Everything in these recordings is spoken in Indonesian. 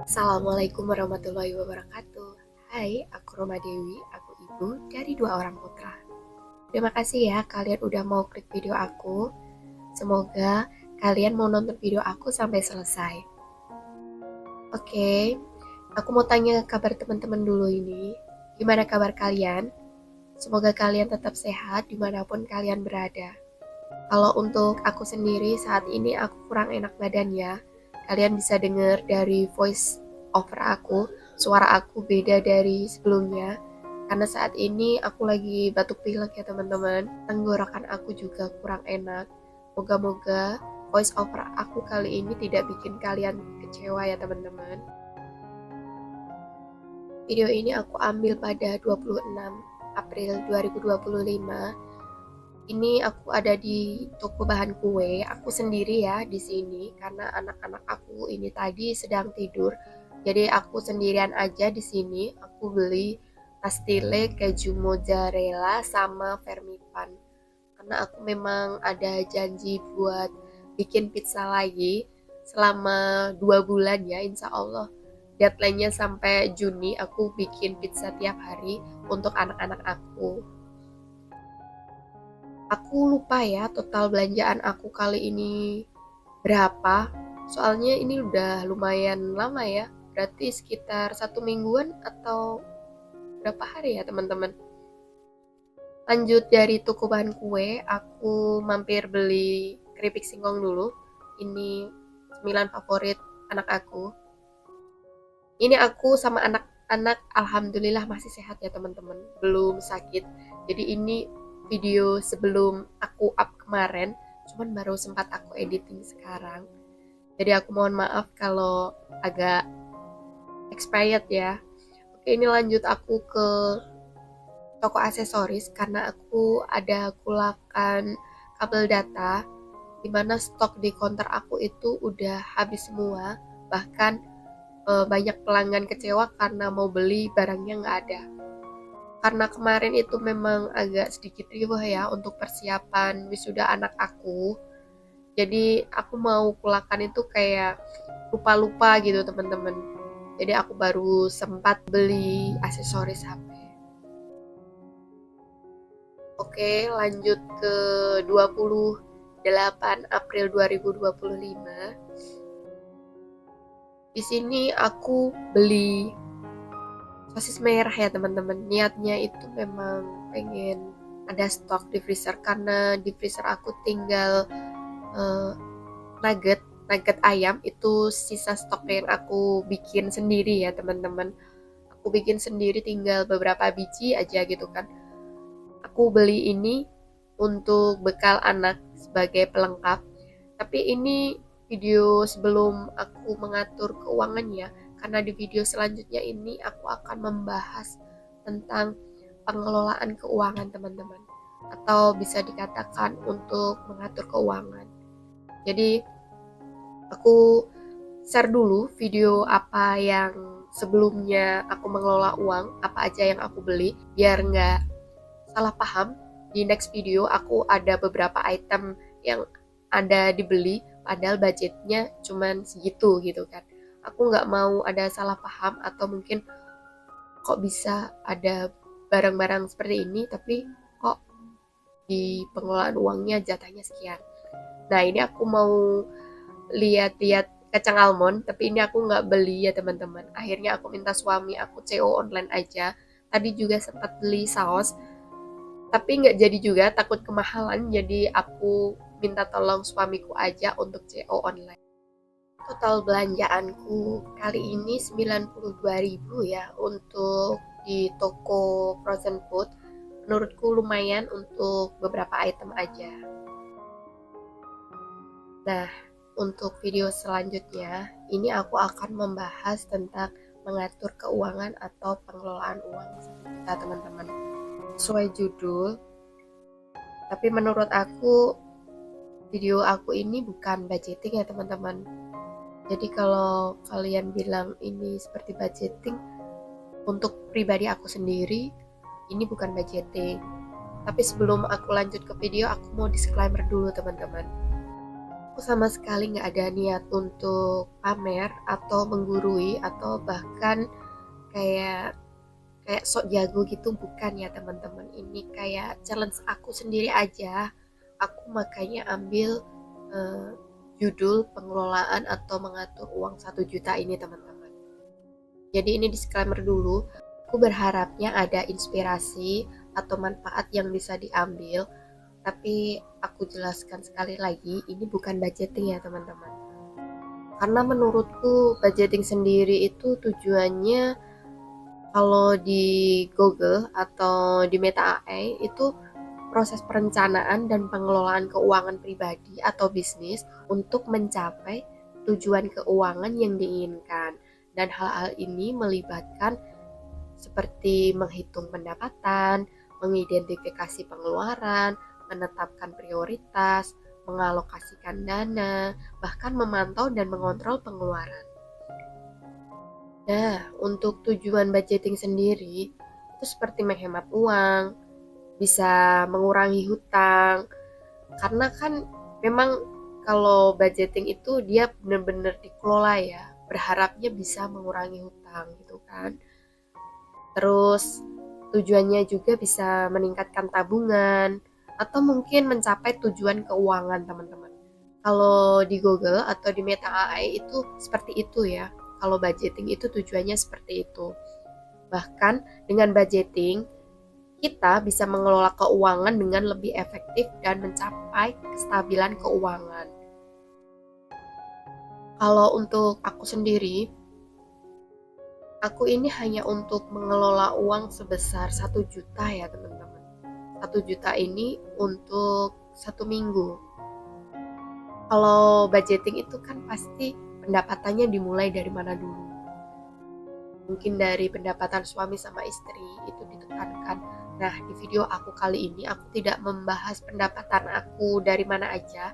Assalamualaikum warahmatullahi wabarakatuh. Hai, aku Roma Dewi, aku ibu dari 2 orang putra. Terima kasih ya kalian udah mau klik video aku. Semoga kalian mau nonton video aku sampai selesai. Oke, aku mau tanya kabar teman-teman dulu ini. Gimana kabar kalian? Semoga kalian tetap sehat dimanapun kalian berada. Kalau untuk aku sendiri saat ini aku kurang enak badan ya. Kalian bisa dengar dari voice over aku, suara aku beda dari sebelumnya. Karena saat ini aku lagi batuk pilek ya teman-teman. Tenggorokan aku juga kurang enak. Moga-moga voice over aku kali ini tidak bikin kalian kecewa ya teman-teman. Video ini aku ambil pada 26 April 2025. Ini aku ada di toko bahan kue, aku sendiri ya di sini karena anak-anak aku ini tadi sedang tidur. Jadi aku sendirian aja di sini. Aku beli pastile keju mozzarella sama vermipan. Karena aku memang ada janji buat bikin pizza lagi selama 2 bulan ya, insya Allah. Deadline-nya sampai Juni aku bikin pizza tiap hari untuk anak-anak aku. Aku lupa ya total belanjaan aku kali ini berapa. Soalnya ini udah lumayan lama ya. Berarti sekitar 1 mingguan atau berapa hari ya teman-teman. Lanjut dari toko bahan kue, aku mampir beli keripik singkong dulu. Ini cemilan favorit anak aku. Ini aku sama anak-anak alhamdulillah masih sehat ya teman-teman. Belum sakit. Jadi ini video sebelum aku up kemarin, cuman baru sempat aku editing sekarang. Jadi aku mohon maaf kalau agak expired ya. Oke, ini lanjut aku ke toko aksesoris karena aku ada kulakan kabel data dimana stok di counter aku itu udah habis semua. Bahkan banyak pelanggan kecewa karena mau beli barangnya nggak ada. Karena kemarin itu memang agak sedikit riuh ya untuk persiapan wisuda anak aku. Jadi aku mau kulakan itu kayak lupa-lupa gitu teman-teman. Jadi aku baru sempat beli aksesoris HP. Oke, lanjut ke 28 April 2025. Di sini aku beli sosis merah ya teman-teman. Niatnya itu memang pengen ada stok di freezer karena di freezer aku tinggal nugget ayam itu sisa stok yang aku bikin sendiri ya teman-teman. Aku bikin sendiri tinggal beberapa biji aja gitu kan. Aku beli ini untuk bekal anak sebagai pelengkap. Tapi ini video sebelum aku mengatur keuangan ya. Karena di video selanjutnya ini aku akan membahas tentang pengelolaan keuangan teman-teman. Atau bisa dikatakan untuk mengatur keuangan. Jadi aku share dulu video apa yang sebelumnya aku mengelola uang, apa aja yang aku beli, biar nggak salah paham. Di next video aku ada beberapa item yang ada dibeli, padahal budgetnya cuman segitu gitu kan. Aku nggak mau ada salah paham atau mungkin kok bisa ada barang-barang seperti ini, tapi kok di pengelolaan uangnya jatahnya sekian. Nah ini aku mau lihat-lihat kacang almond, tapi ini aku nggak beli ya teman-teman. Akhirnya aku minta suami aku CO online aja. Tadi juga sempat beli saus, tapi nggak jadi juga, takut kemahalan. Jadi aku minta tolong suamiku aja untuk CO online. Total belanjaanku kali ini 92.000 ya untuk di toko frozen food. Menurutku lumayan untuk beberapa item aja. Nah, untuk video selanjutnya, ini aku akan membahas tentang mengatur keuangan atau pengelolaan uang kita teman-teman. Sesuai judul, tapi menurut aku video aku ini bukan budgeting ya teman-teman. Jadi kalau kalian bilang ini seperti budgeting, untuk pribadi aku sendiri ini bukan budgeting. Tapi sebelum aku lanjut ke video, aku mau disclaimer dulu teman-teman. Aku sama sekali nggak ada niat untuk pamer atau menggurui atau bahkan kayak kayak sok jago gitu, bukan ya teman-teman. Ini kayak challenge aku sendiri aja. Aku makanya ambil eh, judul pengelolaan atau mengatur uang 1 juta ini teman-teman. Jadi ini disclaimer dulu. Aku berharapnya ada inspirasi atau manfaat yang bisa diambil. Tapi aku jelaskan sekali lagi, ini bukan budgeting ya teman-teman. Karena menurutku budgeting sendiri itu tujuannya, kalau di Google atau di Meta AI itu proses perencanaan dan pengelolaan keuangan pribadi atau bisnis untuk mencapai tujuan keuangan yang diinginkan. Dan hal-hal ini melibatkan seperti menghitung pendapatan, mengidentifikasi pengeluaran, menetapkan prioritas, mengalokasikan dana, bahkan memantau dan mengontrol pengeluaran. Nah, untuk tujuan budgeting sendiri, itu seperti menghemat uang, bisa mengurangi hutang, karena kan memang kalau budgeting itu dia benar-benar dikelola ya, berharapnya bisa mengurangi hutang gitu kan. Terus tujuannya juga bisa meningkatkan tabungan, atau mungkin mencapai tujuan keuangan teman-teman. Kalau di Google atau di Meta AI itu seperti itu ya. Kalau budgeting itu tujuannya seperti itu. Bahkan dengan budgeting, kita bisa mengelola keuangan dengan lebih efektif dan mencapai kestabilan keuangan. Kalau untuk aku sendiri, aku ini hanya untuk mengelola uang sebesar 1 juta ya teman-teman. 1 juta ini untuk 1 minggu. Kalau budgeting itu kan pasti pendapatannya dimulai dari mana dulu. Mungkin dari pendapatan suami sama istri itu ditekankan. Nah, di video aku kali ini aku tidak membahas pendapatan aku dari mana aja.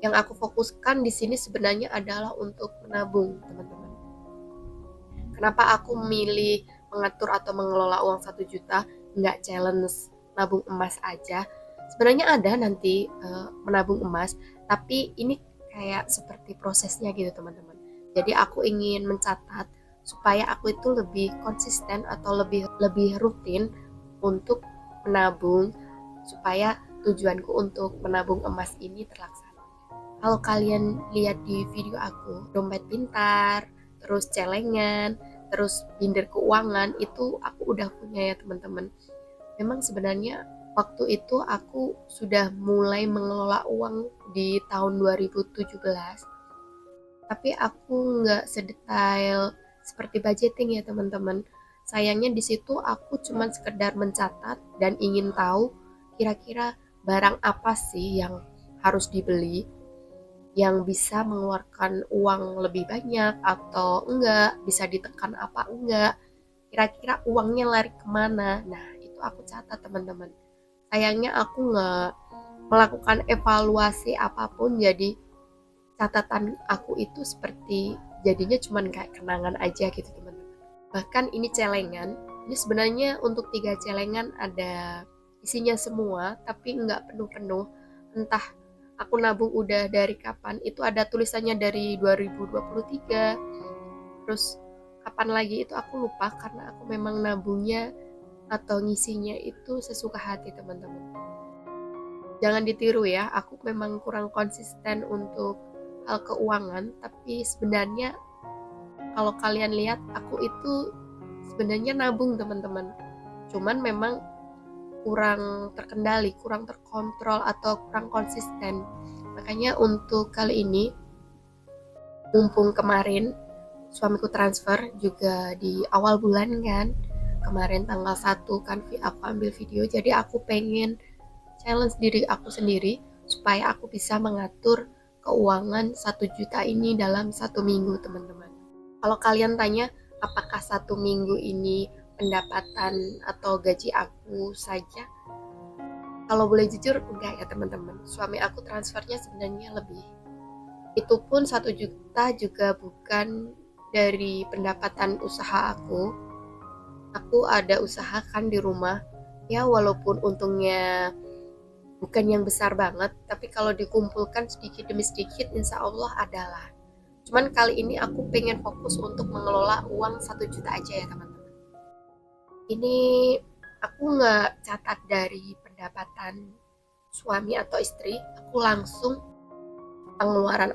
Yang aku fokuskan di sini sebenarnya adalah untuk menabung, teman-teman. Kenapa aku memilih mengatur atau mengelola uang 1 juta, nggak challenge nabung emas aja? Sebenarnya ada nanti menabung emas, tapi ini kayak seperti prosesnya gitu teman-teman. Jadi aku ingin mencatat supaya aku itu lebih konsisten atau lebih rutin untuk menabung, supaya tujuanku untuk menabung emas ini terlaksana. Kalau kalian lihat di video aku, dompet pintar, terus celengan, terus binder keuangan, itu aku udah punya ya teman-teman. Memang sebenarnya waktu itu aku sudah mulai mengelola uang di tahun 2017, tapi aku nggak sedetail seperti budgeting ya teman-teman. Sayangnya di situ aku cuma sekedar mencatat dan ingin tahu kira-kira barang apa sih yang harus dibeli, yang bisa mengeluarkan uang lebih banyak atau enggak, bisa ditekan apa enggak, kira-kira uangnya lari kemana. Nah, itu aku catat teman-teman. Sayangnya aku nggak melakukan evaluasi apapun, jadi catatan aku itu seperti jadinya cuman kayak kenangan aja gitu teman-teman. Bahkan ini celengan, ini sebenarnya untuk 3 celengan ada isinya semua, tapi nggak penuh-penuh. Entah aku nabung udah dari kapan, itu ada tulisannya dari 2023, terus kapan lagi itu aku lupa, karena aku memang nabungnya atau ngisinya itu sesuka hati teman-teman. Jangan ditiru ya, aku memang kurang konsisten untuk hal keuangan, tapi sebenarnya kalau kalian lihat aku itu sebenarnya nabung teman-teman. Cuman memang kurang terkendali, kurang terkontrol atau kurang konsisten. Makanya untuk kali ini, mumpung kemarin suamiku transfer juga di awal bulan kan, kemarin tanggal 1 kan aku ambil video, jadi aku pengen challenge diri aku sendiri supaya aku bisa mengatur keuangan 1 juta ini dalam 1 minggu teman-teman. Kalau kalian tanya apakah 1 minggu ini pendapatan atau gaji aku saja, kalau boleh jujur enggak ya teman-teman. Suami aku transfernya sebenarnya lebih. Itu pun 1 juta juga bukan dari pendapatan usaha aku. Aku ada usaha kan di rumah. Ya walaupun untungnya bukan yang besar banget, tapi kalau dikumpulkan sedikit demi sedikit insya Allah adalah. Cuman kali ini aku pengen fokus untuk mengelola uang 1 juta aja ya teman-teman. Ini aku nggak catat dari pendapatan suami atau istri, aku langsung pengeluaran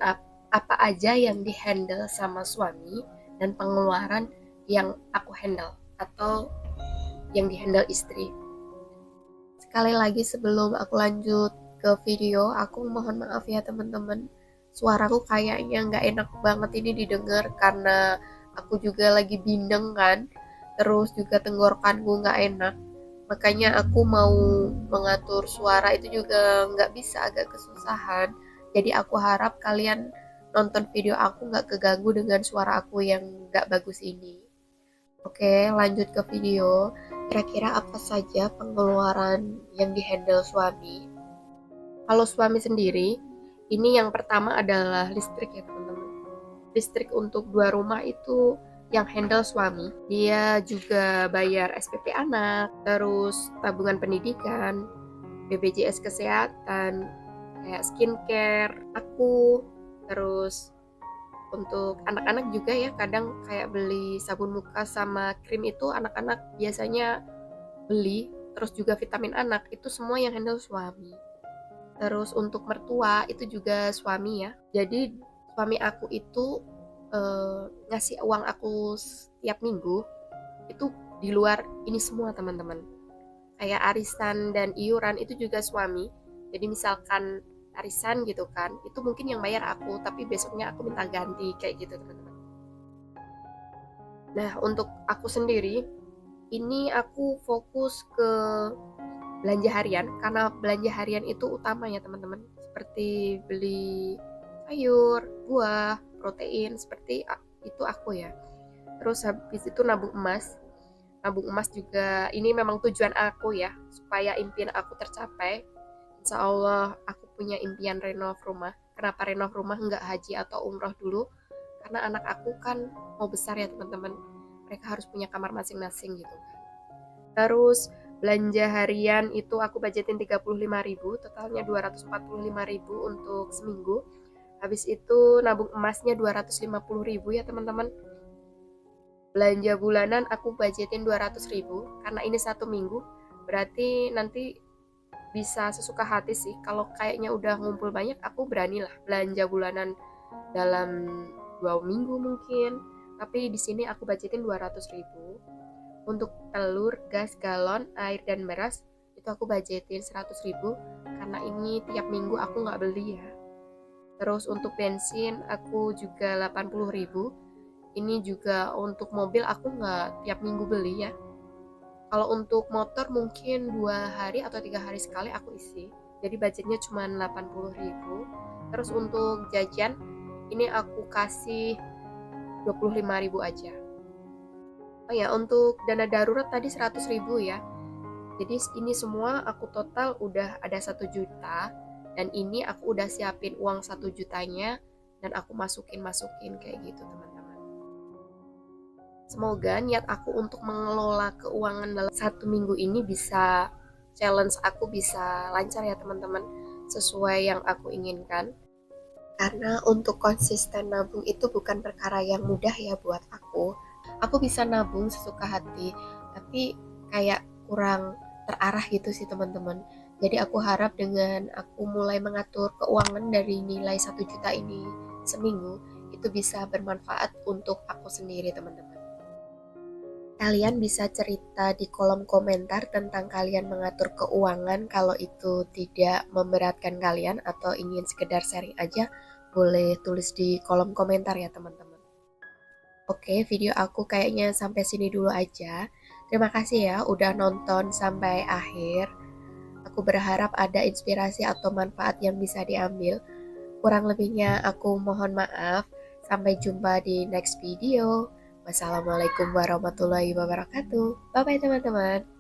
apa aja yang dihandle sama suami dan pengeluaran yang aku handle atau yang dihandle istri. Sekali lagi sebelum aku lanjut ke video, aku mohon maaf ya teman-teman. Suaraku kayaknya nggak enak banget ini didengar karena aku juga lagi bindeng kan. Terus juga tenggorokanku nggak enak. Makanya aku mau mengatur suara itu juga nggak bisa, agak kesusahan. Jadi aku harap kalian nonton video aku nggak keganggu dengan suara aku yang nggak bagus ini. Oke, lanjut ke video. Kira-kira apa saja pengeluaran yang dihandle suami? Kalau suami sendiri, ini yang pertama adalah listrik ya teman-teman. Listrik untuk 2 rumah itu yang handle suami. Dia juga bayar SPP anak, terus tabungan pendidikan, BPJS kesehatan, kayak skincare, aku, terus untuk anak-anak juga ya, kadang kayak beli sabun muka sama krim itu anak-anak biasanya beli, terus juga vitamin anak itu semua yang handle suami. Terus untuk mertua itu juga suami ya, jadi suami aku itu ngasih uang aku setiap minggu itu di luar ini semua teman-teman, kayak arisan dan iuran itu juga suami. Jadi misalkan arisan gitu kan, itu mungkin yang bayar aku, tapi besoknya aku minta ganti kayak gitu teman-teman. Nah untuk aku sendiri, ini aku fokus ke belanja harian, karena belanja harian itu utama ya teman-teman, seperti beli sayur, buah, protein, seperti itu aku ya. Terus habis itu nabung emas. Nabung emas juga ini memang tujuan aku ya, supaya impian aku tercapai. Insya Allah aku punya impian renov rumah. Kenapa renov rumah nggak haji atau umroh dulu? Karena anak aku kan mau besar ya teman-teman. Mereka harus punya kamar masing-masing gitu kan. Terus belanja harian itu aku budgetin 35.000, totalnya 245.000 untuk seminggu. Habis itu nabung emasnya 250.000 ya teman-teman. Belanja bulanan aku budgetin 200.000 karena ini 1 minggu. Berarti nanti bisa sesuka hati sih. Kalau kayaknya udah ngumpul banyak, aku beranilah belanja bulanan dalam 2 minggu mungkin. Tapi di sini aku budgetin 200.000. Untuk telur, gas, galon, air, dan beras itu aku budgetin 100.000 karena ini tiap minggu aku nggak beli ya. Terus untuk bensin aku juga 80.000. Ini juga untuk mobil aku nggak tiap minggu beli ya. Kalau untuk motor mungkin 2 hari atau 3 hari sekali aku isi. Jadi budgetnya cuma 80.000. Terus untuk jajan ini aku kasih 25.000 aja. Oh ya, untuk dana darurat tadi 100.000 ya. Jadi ini semua aku total udah ada 1 juta. Dan ini aku udah siapin uang 1 jutanya dan aku masukin kayak gitu teman-teman. Semoga niat aku untuk mengelola keuangan dalam 1 minggu ini bisa, challenge aku bisa lancar ya teman-teman, sesuai yang aku inginkan. Karena untuk konsisten nabung itu bukan perkara yang mudah ya buat aku. Aku bisa nabung sesuka hati, tapi kayak kurang terarah gitu sih teman-teman. Jadi aku harap dengan aku mulai mengatur keuangan dari nilai 1 juta ini seminggu, itu bisa bermanfaat untuk aku sendiri teman-teman. Kalian bisa cerita di kolom komentar tentang kalian mengatur keuangan. Kalau itu tidak memberatkan kalian atau ingin sekedar sharing aja, boleh tulis di kolom komentar ya teman-teman. Oke, video aku kayaknya sampai sini dulu aja. Terima kasih ya udah nonton sampai akhir. Aku berharap ada inspirasi atau manfaat yang bisa diambil. Kurang lebihnya aku mohon maaf. Sampai jumpa di next video. Wassalamualaikum warahmatullahi wabarakatuh. Bye bye teman-teman.